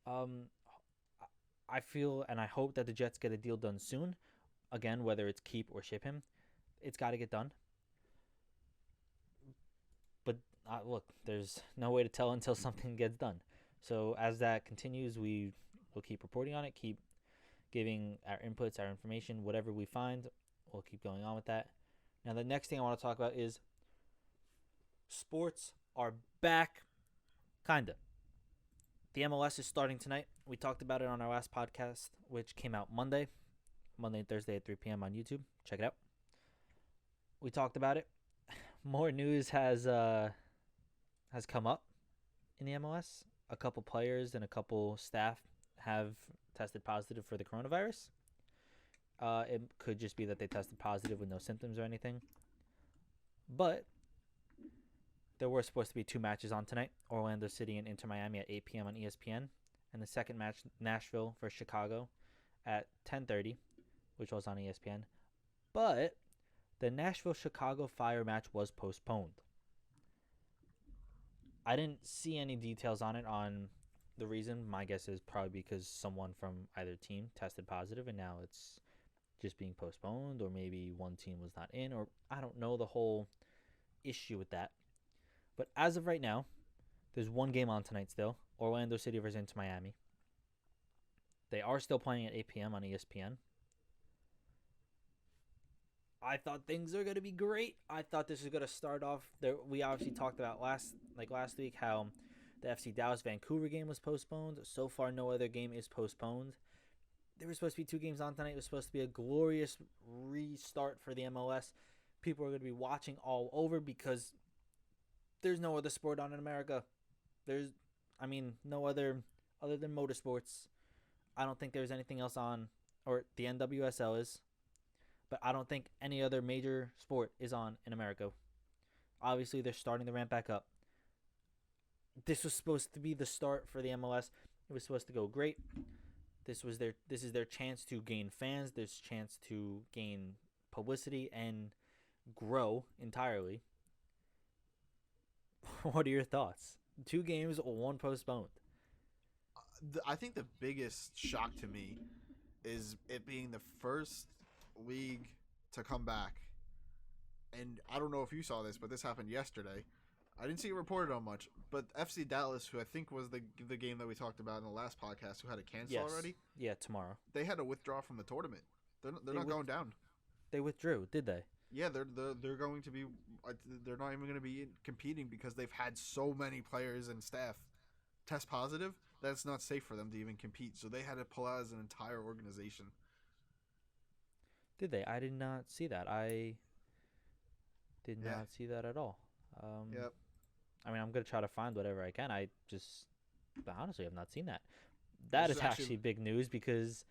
Um, I feel and I hope that the Jets get a deal done soon. Again, whether it's keep or ship him, it's got to get done. But look, there's no way to tell until something gets done. So as that continues, we will keep reporting on it, keep giving our inputs, our information, whatever we find. We'll keep going on with that. Now, the next thing I want to talk about is sports are back, kinda. The MLS is starting tonight. We talked about it on our last podcast, which came out Monday and Thursday at 3 p.m. on YouTube. Check it out. We talked about it. More news has come up in the MLS. A couple players and a couple staff have tested positive for the coronavirus. It could just be that they tested positive with no symptoms or anything. But there were supposed to be 2 matches on tonight. Orlando City and Inter Miami at 8 p.m. on ESPN. And the second match, Nashville versus Chicago at 10:30, which was on ESPN. But the Nashville-Chicago Fire match was postponed. I didn't see any details on it on the reason. My guess is probably because someone from either team tested positive and now it's just being postponed, or maybe one team was not in, or I don't know the whole issue with that. But as of right now, there's one game on tonight still. Orlando City versus Inter Miami. They are still playing at 8 p.m. on ESPN. I thought things are going to be great. I thought this was going to start off there. We obviously talked about last week how the FC Dallas Vancouver game was postponed. So far, no other game is postponed. There were supposed to be 2 games on tonight. It was supposed to be a glorious restart for the MLS. People are going to be watching all over because there's no other sport on in America. No other than motorsports. I don't think there's anything else on, or the NWSL is. But I don't think any other major sport is on in America. Obviously, they're starting to ramp back up. This was supposed to be the start for the MLS. It was supposed to go great. This is their chance to gain fans, this chance to gain publicity and grow entirely. What are your thoughts? 2 games, 1 postponed. I think the biggest shock to me is it being the first league to come back. And I don't know if you saw this, but this happened yesterday. I didn't see it reported on much, but FC Dallas, who I think was the game that we talked about in the last podcast, who had to cancel already. Yeah, tomorrow. They had to withdraw from the tournament. They're not going down. They withdrew, did they? Yeah, they're going to be. They're not even going to be competing because they've had so many players and staff test positive that it's not safe for them to even compete. So they had to pull out as an entire organization. Did they? I did not see that. I did not see that at all. Yep. I'm going to try to find whatever I can. But honestly, I've not seen that. That is actually big news because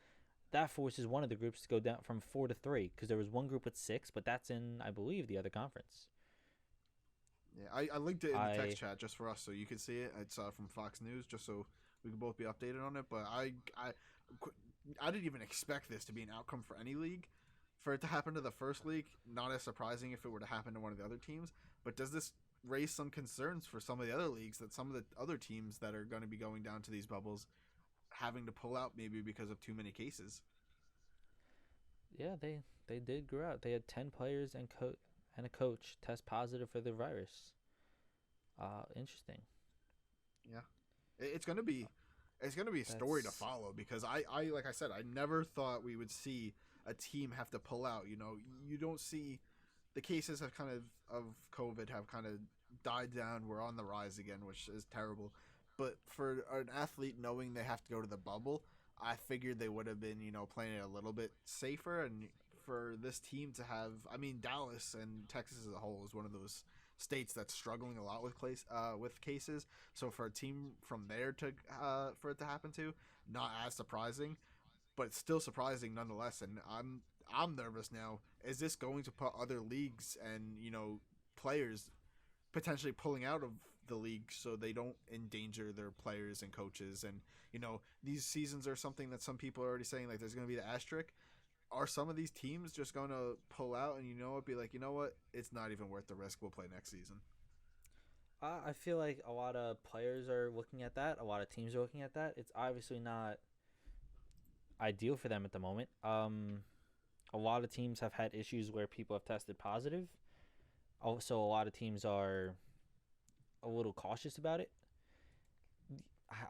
that forces one of the groups to go down from 4 to 3 because there was one group with 6, but that's in, I believe, the other conference. Yeah, I linked it in the text chat just for us so you could see it. It's from Fox News just so we can both be updated on it. But I didn't even expect this to be an outcome for any league. For it to happen to the first league, not as surprising if it were to happen to one of the other teams. But does this raise some concerns for some of the other leagues that some of the other teams that are going to be going down to these bubbles having to pull out maybe because of too many cases? Yeah, they did grow out. They had 10 players and a coach test positive for the virus. Interesting. Yeah, it's gonna be a story to follow because I like I said, I never thought we would see a team have to pull out. You know, you don't see the cases have of COVID have kind of died down. We're on the rise again, which is terrible. But for an athlete knowing they have to go to the bubble, I figured they would have been, playing it a little bit safer. And for this team to have, Dallas and Texas as a whole is one of those states that's struggling a lot with cases. So for a team from there to for it to happen to, not as surprising, but it's still surprising nonetheless. And I'm nervous now. Is this going to put other leagues and players potentially pulling out of the league so they don't endanger their players and coaches? And these seasons are something that some people are already saying, like, there's going to be the asterisk. Are some of these teams just going to pull out and be like, it's not even worth the risk, we'll play next season? I feel like a lot of players are looking at that. A lot of teams are looking at that. It's obviously not ideal for them at the moment. A lot of teams have had issues where people have tested positive. Also, a lot of teams are a little cautious about it.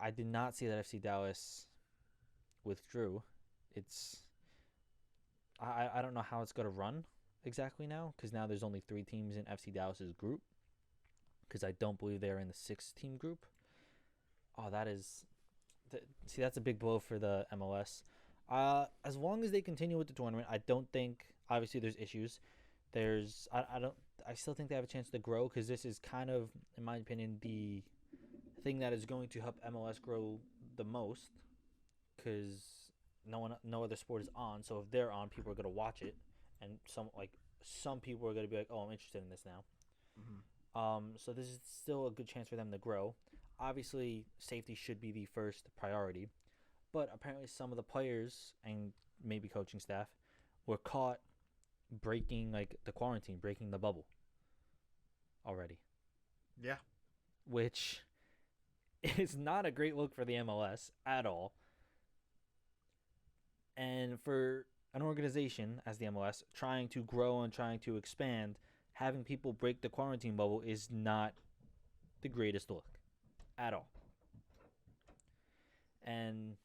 I did not see that FC Dallas withdrew. It's I don't know how it's going to run exactly now, because now there's only 3 teams in FC Dallas's group, because I don't believe they're in the 6-team group. Oh, that's a big blow for the MLS. As long as they continue with the tournament, I don't think, obviously there's issues. I still think they have a chance to grow, because this is kind of, in my opinion, the thing that is going to help MLS grow the most, because no other sport is on. So if they're on, people are going to watch it, and some people are going to be like, oh, I'm interested in this now. So this is still a good chance for them to grow. Obviously, safety should be the first priority, but apparently some of the players and maybe coaching staff were caught breaking the quarantine, breaking the bubble already. Yeah. Which is not a great look for the MLS at all. And for an organization as the MLS trying to grow and trying to expand, having people break the quarantine bubble is not the greatest look at all. And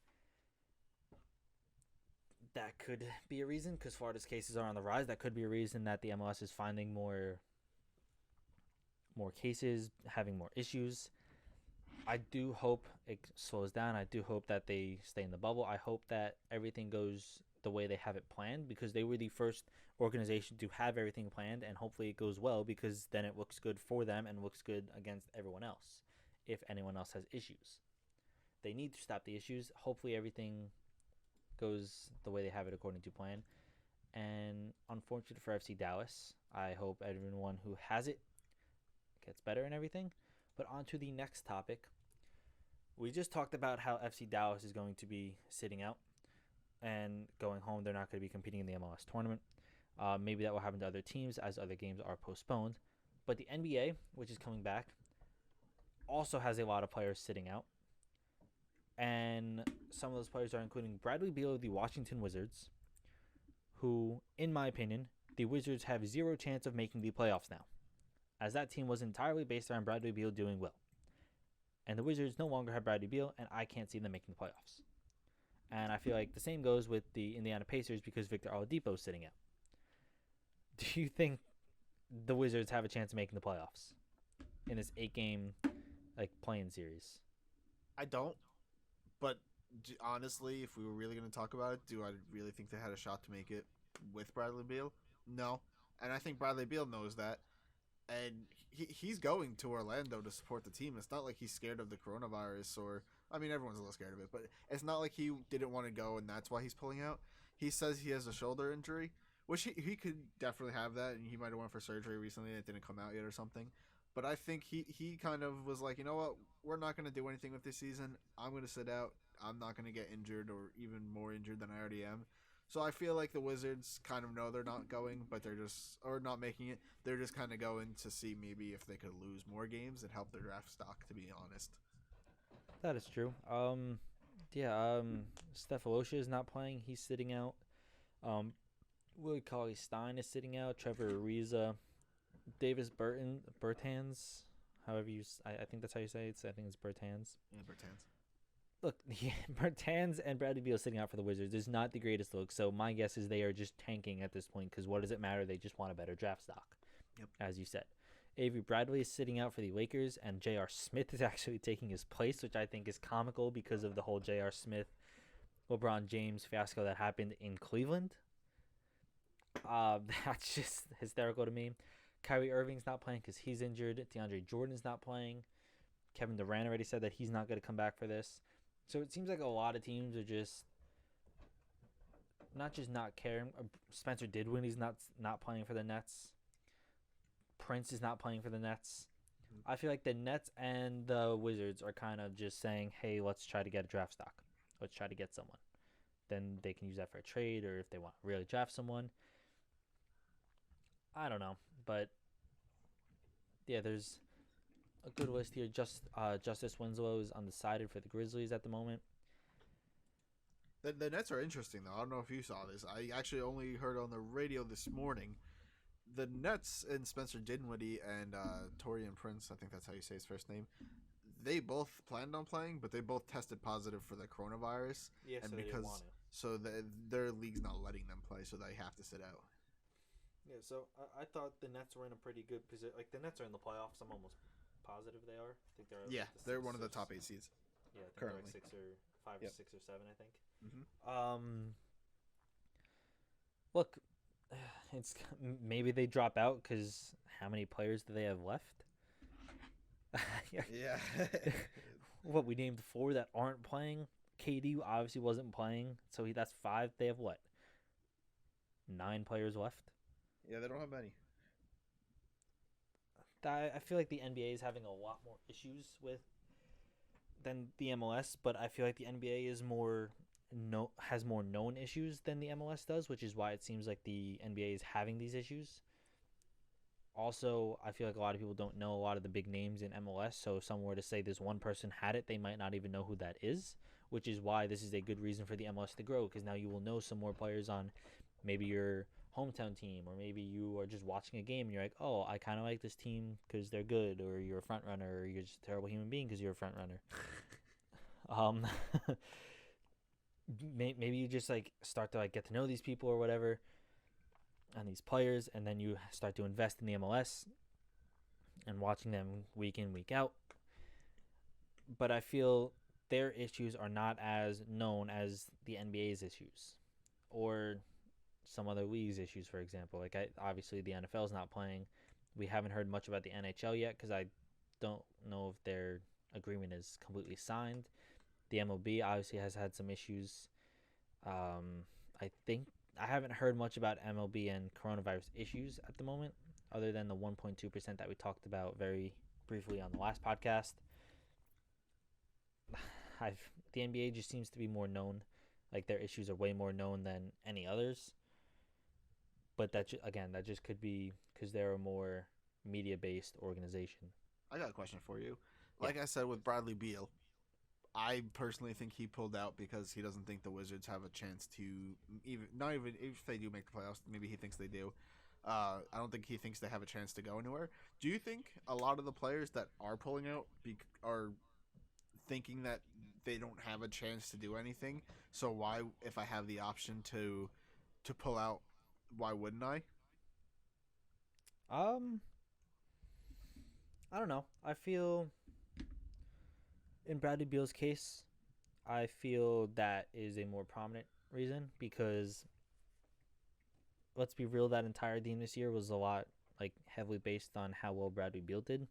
that could be a reason, because Florida's cases are on the rise. That could be a reason that the MLS is finding more cases, having more issues. I do hope it slows down. I do hope that they stay in the bubble. I hope that everything goes the way they have it planned, because they were the first organization to have everything planned, and hopefully it goes well, because then it looks good for them and looks good against everyone else if anyone else has issues. They need to stop the issues. Hopefully everything goes the way they have it according to plan. And unfortunate for FC Dallas. I hope everyone who has it gets better and everything. But on to the next topic. We just talked about how FC Dallas is going to be sitting out and going home. They're not going to be competing in the MLS tournament. Maybe that will happen to other teams as other games are postponed. But the NBA, which is coming back, also has a lot of players sitting out. And some of those players are including Bradley Beal of the Washington Wizards, who, in my opinion, the Wizards have zero chance of making the playoffs now, as that team was entirely based around Bradley Beal doing well. And the Wizards no longer have Bradley Beal, and I can't see them making the playoffs. And I feel like the same goes with the Indiana Pacers, because Victor Oladipo is sitting out. Do you think the Wizards have a chance of making the playoffs in this 8-game playing series? I don't. But honestly, if we were really going to talk about it, do I really think they had a shot to make it with Bradley Beal? No. And I think Bradley Beal knows that. And he's going to Orlando to support the team. It's not like he's scared of the coronavirus, or, I mean, everyone's a little scared of it, but it's not like he didn't want to go and that's why he's pulling out. He says he has a shoulder injury, which he could definitely have that, and he might have went for surgery recently and it didn't come out yet or something. But I think he kind of was like, you know what, we're not going to do anything with this season. I'm going to sit out. I'm not going to get injured, or even more injured than I already am. So I feel like the Wizards kind of know they're not going, but or not making it. They're just kind of going to see maybe if they could lose more games and help their draft stock, to be honest. That is true. Steph Alosha is not playing. He's sitting out. Willie Cauley-Stein is sitting out. Trevor Ariza. Davis Bertans. However I think that's how you say it. I think it's Bertans. Yeah, Bertans. Look, Bertans and Bradley Beal sitting out for the Wizards is not the greatest look. So my guess is they are just tanking at this point, because what does it matter? They just want a better draft stock, as you said. Avery Bradley is sitting out for the Lakers, and J.R. Smith is actually taking his place, which I think is comical because of the whole J.R. Smith, LeBron James fiasco that happened in Cleveland. That's just hysterical to me. Kyrie Irving's not playing because he's injured. DeAndre Jordan's not playing. Kevin Durant already said that he's not going to come back for this. So it seems like a lot of teams are just not caring. Spencer Dinwiddie's not playing for the Nets. Prince is not playing for the Nets. I feel like the Nets and the Wizards are kind of just saying, hey, let's try to get a draft stock. Let's try to get someone. Then they can use that for a trade, or if they want to really draft someone. I don't know. But, yeah, there's a good list here. Justice Winslow is undecided for the Grizzlies at the moment. The Nets are interesting, though. I don't know if you saw this. I actually only heard on the radio this morning. The Nets and Spencer Dinwiddie and Taurean Prince, I think that's how you say his first name, they both planned on playing, but they both tested positive for the coronavirus. Yeah, and so because they didn't want to. so their league's not letting them play, so they have to sit out. Yeah, so I thought the Nets were in a pretty good position. Like, the Nets are in the playoffs. I'm almost positive they are. I think they're They're one of the top 8 seeds. Yeah, I think currently. they're like 6 or 5 or 6 or 7, I think. Mm-hmm. Look, it's maybe they drop out because how many players do they have left? Yeah. What, we named 4 that aren't playing. KD obviously wasn't playing, so that's 5. They have what? 9 players left. Yeah, they don't have many. I feel like the NBA is having a lot more issues with than the MLS, but I feel like the NBA is has more known issues than the MLS does, which is why it seems like the NBA is having these issues. Also, I feel like a lot of people don't know a lot of the big names in MLS, so if someone were to say this one person had it, they might not even know who that is, which is why this is a good reason for the MLS to grow, because now you will know some more players on maybe your hometown team, or maybe you are just watching a game and you're like, oh, I kind of like this team because they're good, or you're a front runner, or you're just a terrible human being because you're a front runner. Maybe you just like start to like get to know these people or whatever, and these players, and then you start to invest in the MLS and watching them week in, week out. But I feel their issues are not as known as the NBA's issues, or some other leagues' issues, for example. Like, obviously the NFL is not playing. We haven't heard much about the NHL yet because I don't know if their agreement is completely signed. The MLB obviously has had some issues. I think I haven't heard much about MLB and coronavirus issues at the moment, other than the 1.2% that we talked about very briefly on the last podcast. The NBA just seems to be more known. Like, their issues are way more known than any others. But that just could be because they're a more media-based organization. I got a question for you. Like I said with Bradley Beal, I personally think he pulled out because he doesn't think the Wizards have a chance to not even if they do make the playoffs. Maybe he thinks they do. I don't think he thinks they have a chance to go anywhere. Do you think a lot of the players that are pulling out are thinking that they don't have a chance to do anything? So why, if I have the option to pull out, why wouldn't I? I don't know. I feel in Bradley Beal's case, I feel that is a more prominent reason because let's be real, that entire team this year was a lot like heavily based on how well Bradley Beal did.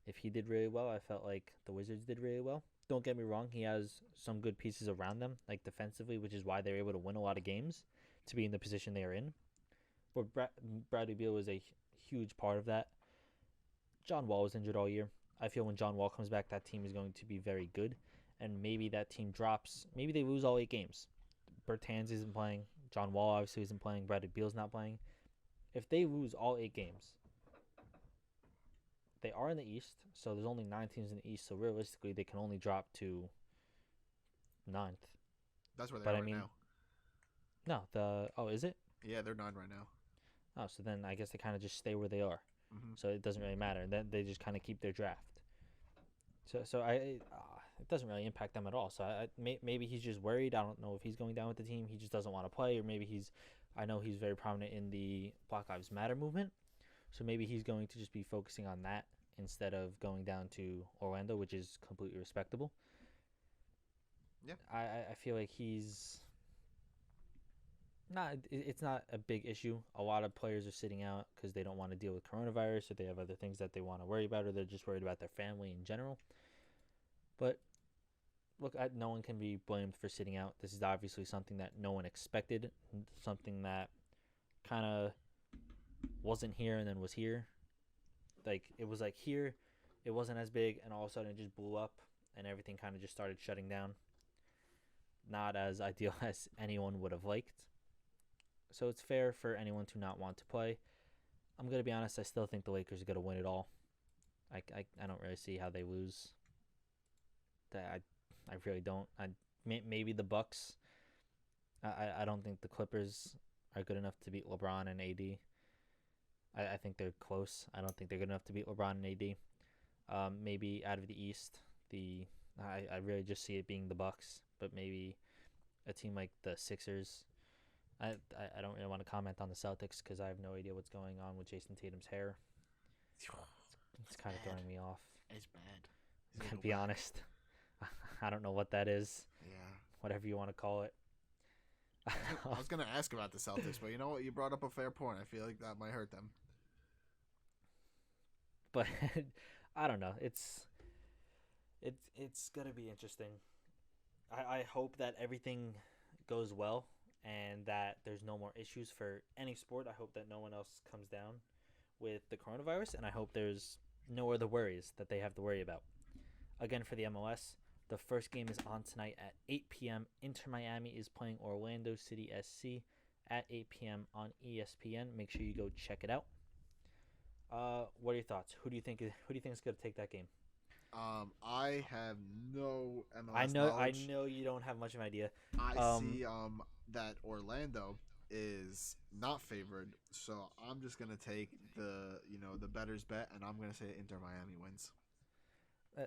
If he did really well, I felt like the Wizards did really well. Don't get me wrong, he has some good pieces around them, like defensively, which is why they're able to win a lot of games to be in the position they are in. But Bradley Beal was a huge part of that. John Wall was injured all year. I feel when John Wall comes back, that team is going to be very good. And maybe that team drops. Maybe they lose all 8 games. Bertans isn't playing. John Wall obviously isn't playing. Bradley Beal's not playing. If they lose all 8 games, they are in the East. So there's only 9 teams in the East. So realistically, they can only drop to 9th. That's where they are right now. No, is it? Yeah, they're 9 right now. Oh, so then I guess they kind of just stay where they are. Mm-hmm. So it doesn't really matter. Then they just kind of keep their draft. So it doesn't really impact them at all. So maybe he's just worried. I don't know if he's going down with the team. He just doesn't want to play, or maybe I know he's very prominent in the Black Lives Matter movement. So maybe he's going to just be focusing on that instead of going down to Orlando, which is completely respectable. Yeah. I feel like he's It's not a big issue. A lot of players are sitting out because they don't want to deal with coronavirus, or they have other things that they want to worry about, or they're just worried about their family in general. But look, no one can be blamed for sitting out. This is obviously something that no one expected, something that kind of wasn't here and then was here. Like it was like here, it wasn't as big, and all of a sudden it just blew up, and everything kind of just started shutting down. Not as ideal as anyone would have liked. So it's fair for anyone to not want to play. I'm gonna be honest. I still think the Lakers are gonna win it all. I don't really see how they lose. I really don't. Maybe the Bucks. I don't think the Clippers are good enough to beat LeBron and AD. I think they're close. I don't think they're good enough to beat LeBron and AD. Maybe out of the East, I really just see it being the Bucks, but maybe a team like the Sixers. I don't really want to comment on the Celtics because I have no idea what's going on with Jason Tatum's hair. It's kind of throwing me off. It's bad. To be honest, I don't know what that is. Yeah. Whatever you want to call it. I was gonna ask about the Celtics, but you know what? You brought up a fair point. I feel like that might hurt them. But I don't know. It's gonna be interesting. I hope that everything goes well and that there's no more issues for any sport. I hope that no one else comes down with the coronavirus, and I hope there's no other worries that they have to worry about. Again, for the MLS, the first game is on tonight at 8 p.m. Inter Miami is playing Orlando City SC at 8 p.m. on ESPN. Make sure you go check it out. What are your thoughts? Who do you think is going to take that game? I have no MLS I knowledge. know you don't have much of an idea. I see that Orlando is not favored, so I'm just gonna take the better's bet, and I'm gonna say Inter Miami wins.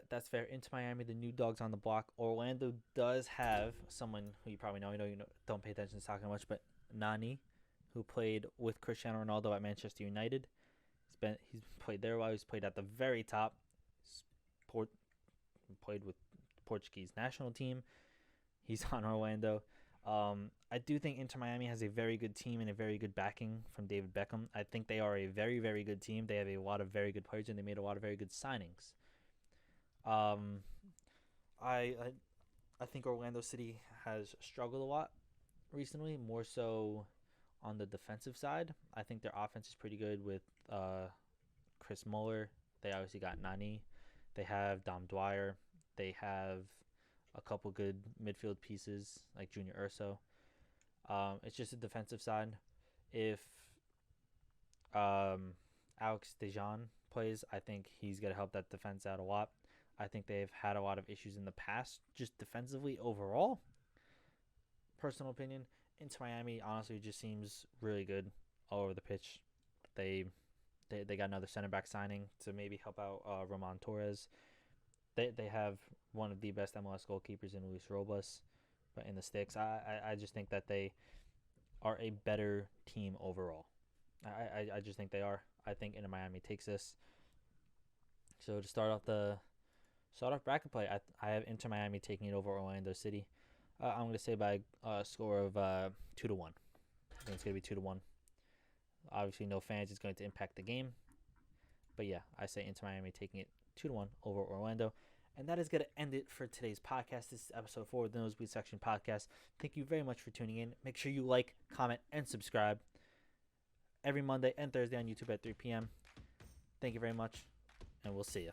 That's fair. Into Miami, the new dogs on the block. Orlando does have someone who you probably know. You know, don't pay attention to soccer much, but Nani, who played with Cristiano Ronaldo at Manchester United. He's played there while he's played at the very top. Played with the Portuguese national team. He's on Orlando. I do think Inter Miami has a very good team and a very good backing from David Beckham. I think they are a very, very good team. They have a lot of very good players, and they made a lot of very good signings. I think Orlando City has struggled a lot recently, more so on the defensive side. I think their offense is pretty good with Chris Muller. They obviously got Nani. They have Dom Dwyer. They have a couple good midfield pieces like Junior Urso. It's just a defensive side. If Alex Dejan plays, I think he's going to help that defense out a lot. I think they've had a lot of issues in the past, just defensively overall. Personal opinion, Inter Miami honestly just seems really good all over the pitch. They got another center back signing to maybe help out Roman Torres. They have one of the best MLS goalkeepers in Luis Robles, but in the sticks, I just think that they are a better team overall. I just think they are. I think Inter Miami takes this. So to start off bracket play, I have Inter Miami taking it over Orlando City. I'm going to say by a score of 2-1. I think it's going to be 2-1. Obviously, no fans is going to impact the game. But yeah, I say Inter Miami taking it 2-1 over Orlando. And that is going to end it for today's podcast. This is episode 4 of the Nosebleeds Section podcast. Thank you very much for tuning in. Make sure you like, comment, and subscribe every Monday and Thursday on YouTube at 3 p.m. Thank you very much, and we'll see you.